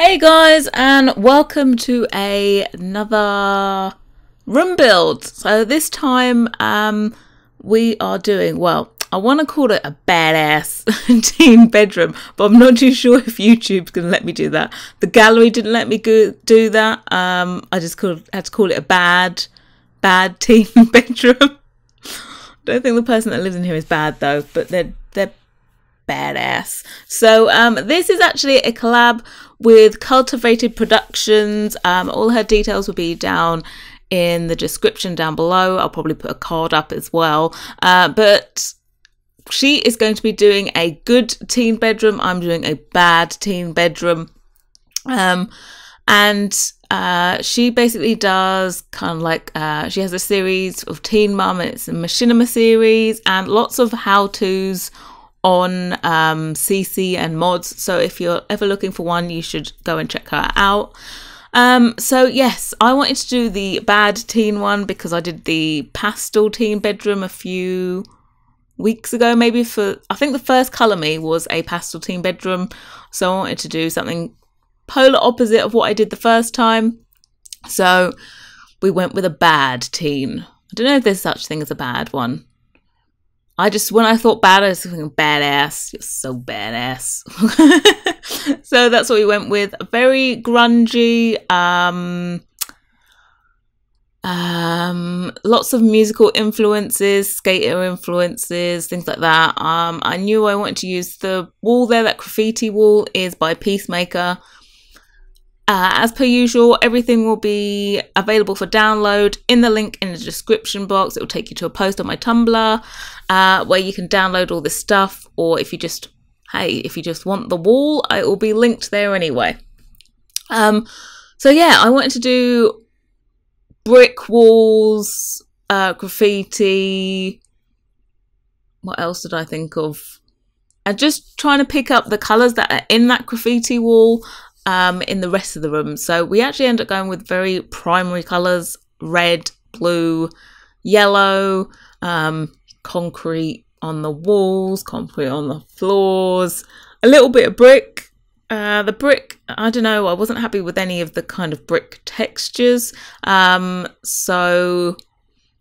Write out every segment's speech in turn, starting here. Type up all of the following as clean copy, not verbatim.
Hey guys, and welcome to another room build. So this time we are doing, well, I want to call it a badass teen bedroom, but I'm not too sure if YouTube's going to let me do that. The gallery didn't let me do that. I just had to call it a bad teen bedroom. Don't think the person that lives in here is bad though, but they're badass. So this is actually a collab with Cultivated Productions. All her details will be down in the description down below. I'll probably put a card up as well. But she is going to be doing a good teen bedroom. I'm doing a bad teen bedroom. And she basically does kind of like, she has a series of Teen Mum, and it's a machinima series and lots of how-tos on CC and mods. So if you're ever looking for one, you should go and check her out. So yes, I wanted to do the bad teen one because I did the pastel teen bedroom a few weeks ago, maybe. I think the first Colour Me was a pastel teen bedroom, so I wanted to do something polar opposite of what I did the first time. So we went with a bad teen. I don't know if there's such thing as a bad one. When I thought bad, I was thinking badass. You're so badass. So that's what we went with. Very grungy. Lots of musical influences, skater influences, things like that. I knew I wanted to use the wall there. That graffiti wall is by Peacemaker. As per usual, everything will be available for download in the link in the description box. It will take you to a post on my Tumblr where you can download all this stuff, or if you just want the wall, it will be linked there anyway. So yeah, I wanted to do brick walls, graffiti. What else did I think of? And just trying to pick up the colours that are in that graffiti wall in the rest of the room. So we actually end up going with very primary colours: red, blue, yellow, concrete on the walls, concrete on the floors, a little bit of brick. The brick, I don't know, I wasn't happy with any of the kind of brick textures, so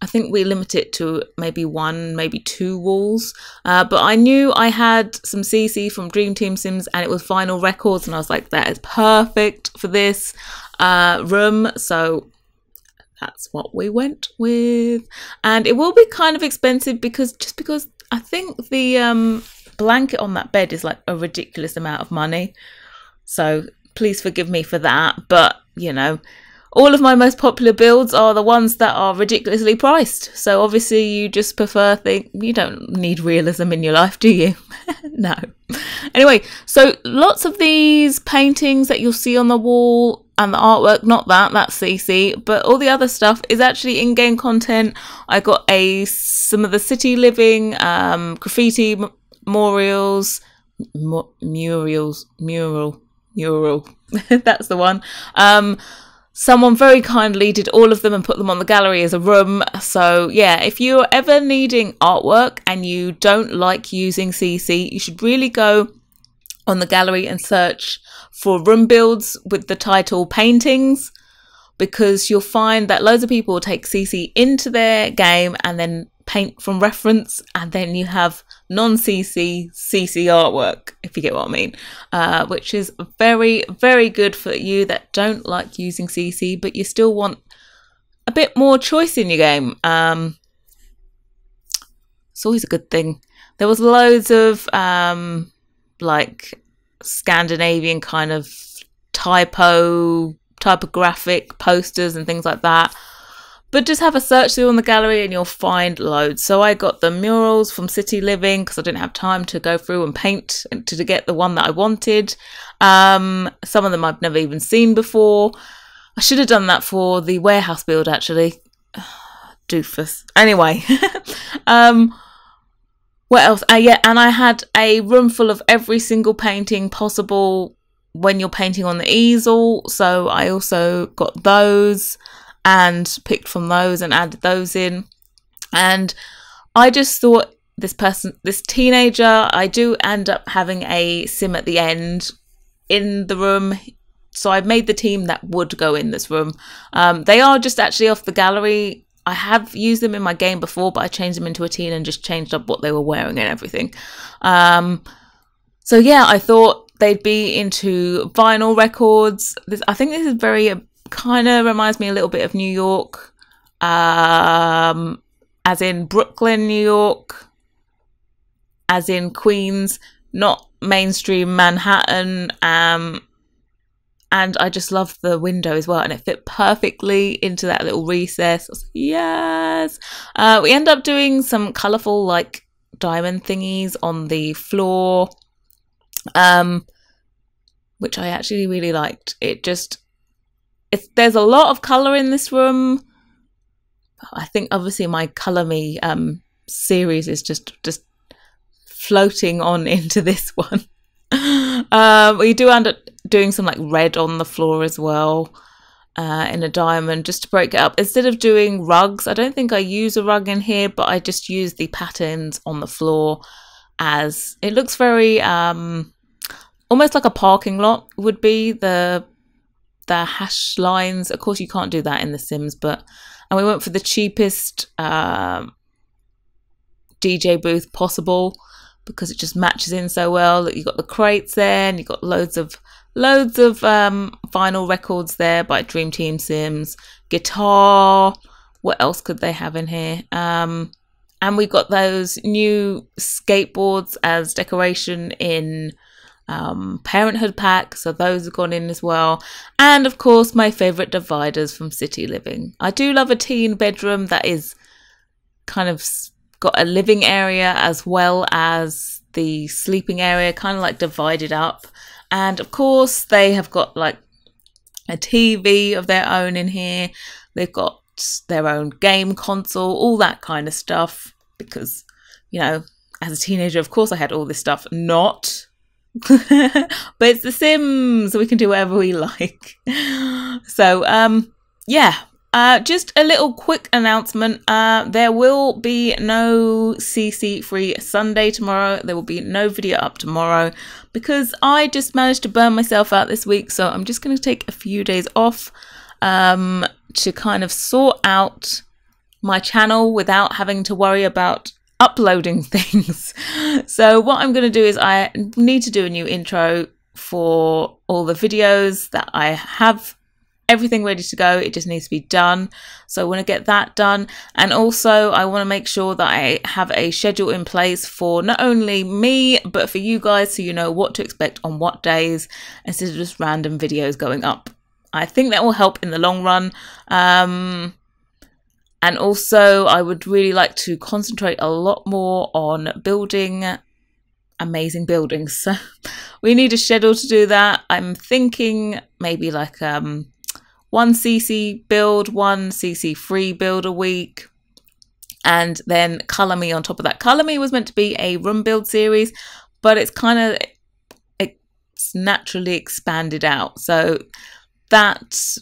I think we limit it to maybe one, maybe two walls. But I knew I had some CC from Dream Team Sims and it was vinyl records, and I was like, that is perfect for this room. So that's what we went with. And it will be kind of expensive because I think the blanket on that bed is like a ridiculous amount of money. So please forgive me for that. But, you know, all of my most popular builds are the ones that are ridiculously priced. So obviously you just prefer you don't need realism in your life, do you? No. Anyway, so lots of these paintings that you'll see on the wall and the artwork, that's CC, but all the other stuff is actually in-game content. I got some of the city living, graffiti, murals, mural. That's the one. Someone very kindly did all of them and put them on the gallery as a room. So yeah, if you're ever needing artwork and you don't like using CC, you should really go on the gallery and search for room builds with the title paintings, because you'll find that loads of people will take CC into their game and then paint from reference, and then you have non-CC CC artwork, if you get what I mean, which is very, very good for you that don't like using CC but you still want a bit more choice in your game. It's always a good thing. There was loads of like Scandinavian kind of typographic posters and things like that. But just have a search through on the gallery and you'll find loads. So I got the murals from City Living because I didn't have time to go through and paint to get the one that I wanted. Some of them I've never even seen before. I should have done that for the warehouse build, actually. Doofus. Anyway. What else? Yeah, and I had a room full of every single painting possible when you're painting on the easel. So I also got those and picked from those and added those in. And I just thought this teenager, I do end up having a sim at the end in the room. So I made the team that would go in this room. They are just actually off the gallery. I have used them in my game before, but I changed them into a team and just changed up what they were wearing and everything. So yeah, I thought they'd be into vinyl records. I think this is very, kind of reminds me a little bit of New York, as in Brooklyn, New York, as in Queens, not mainstream Manhattan. And I just love the window as well, and it fit perfectly into that little recess. I was like, yes. We end up doing some colourful like diamond thingies on the floor, which I actually really liked. There's a lot of colour in this room. I think obviously my Colour Me series is just floating on into this one. We do end up doing some like red on the floor as well, in a diamond, just to break it up. Instead of doing rugs, I don't think I use a rug in here, but I just use the patterns on the floor, as it looks very almost like a parking lot would be, the hash lines. Of course you can't do that in The Sims, and we went for the cheapest DJ booth possible, because it just matches in so well. You've got the crates there, and you've got loads of vinyl records there by Dream Team Sims, guitar. What else could they have in here? And we got those new skateboards as decoration in Parenthood pack, so those have gone in as well. And of course my favourite dividers from City Living. I do love a teen bedroom that is kind of got a living area as well as the sleeping area, kind of like divided up. And of course they have got like a TV of their own in here. They've got their own game console, all that kind of stuff, because, you know, as a teenager, of course I had all this stuff. Not but it's The Sims, so we can do whatever we like. So yeah, just a little quick announcement. There will be no CC free Sunday tomorrow. There will be no video up tomorrow because I just managed to burn myself out this week. So I'm just going to take a few days off to kind of sort out my channel without having to worry about uploading things. So what I'm going to do is I need to do a new intro for all the videos that I have. Everything ready to go, it just needs to be done. So I want to get that done, and also I want to make sure that I have a schedule in place for not only me but for you guys, so you know what to expect on what days instead of just random videos going up. I think that will help in the long run. And also I would really like to concentrate a lot more on building amazing buildings. So we need a schedule to do that. I'm thinking maybe like one CC build, one CC free build a week, and then Colour Me on top of that. Colour Me was meant to be a room build series, but it's naturally expanded out. So that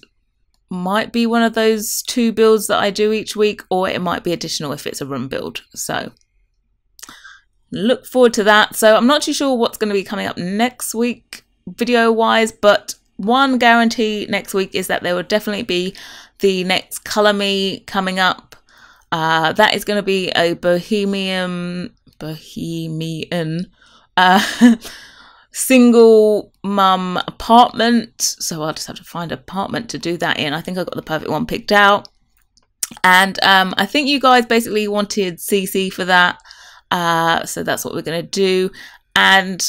might be one of those 2 builds that I do each week, or it might be additional if it's a room build. So look forward to that. So I'm not too sure what's going to be coming up next week video wise, but one guarantee next week is that there will definitely be the next Colour Me coming up. That is going to be a bohemian single mum apartment. So I'll just have to find an apartment to do that in. I think I got the perfect one picked out. And I think you guys basically wanted CC for that. So that's what we're going to do. And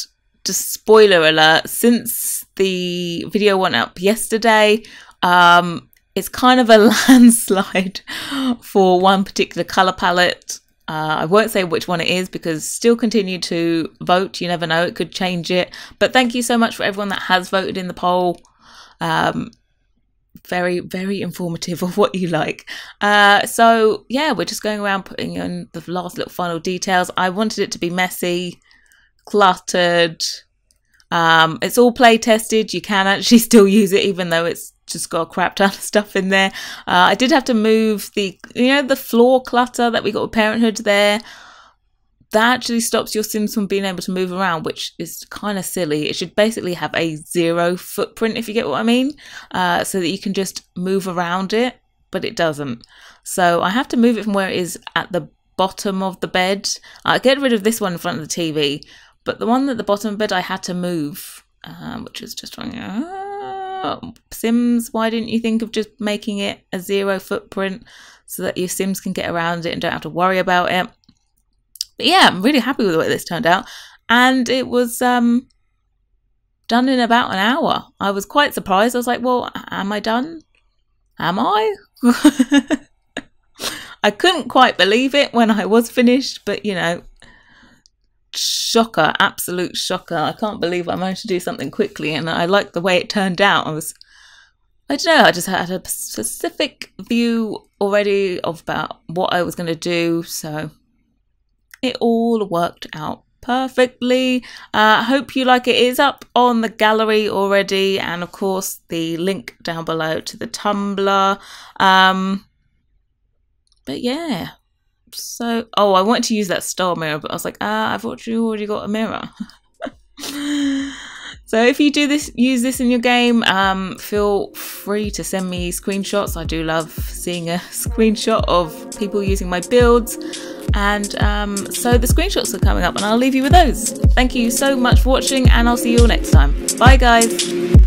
just spoiler alert, since the video went up yesterday, it's kind of a landslide for one particular colour palette. I won't say which one it is because still continue to vote. You never know, it could change it. But thank you so much for everyone that has voted in the poll. Very, very informative of what you like. So yeah, we're just going around putting in the last little final details. I wanted it to be messy, cluttered. It's all play tested. You can actually still use it even though it's just got a crap ton of stuff in there. I did have to move the floor clutter that we got with Parenthood there. that actually stops your Sims from being able to move around, which is kind of silly. It should basically have a 0 footprint, if you get what I mean, so that you can just move around it, but it doesn't. So I have to move it from where it is at the bottom of the bed. I get rid of this one in front of the TV, but the one at the bottom of the bed I had to move, which is just Sims, why didn't you think of just making it a 0 footprint so that your Sims can get around it and don't have to worry about it? But yeah, I'm really happy with the way this turned out. And it was done in about an hour. I was quite surprised. I was like, well, am I done? Am I? I couldn't quite believe it when I was finished, but you know, shocker, absolute shocker. I can't believe I managed to do something quickly, and I liked the way it turned out. I don't know, I just had a specific view already of about what I was going to do, so it all worked out perfectly. Hope you like it. It is up on the gallery already, and of course the link down below to the Tumblr. But yeah, so I wanted to use that star mirror, but I was like, I thought you already got a mirror. So if you do this, use this in your game, feel free to send me screenshots. I do love seeing a screenshot of people using my builds. And so the screenshots are coming up, and I'll leave you with those. Thank you so much for watching, and I'll see you all next time. Bye guys.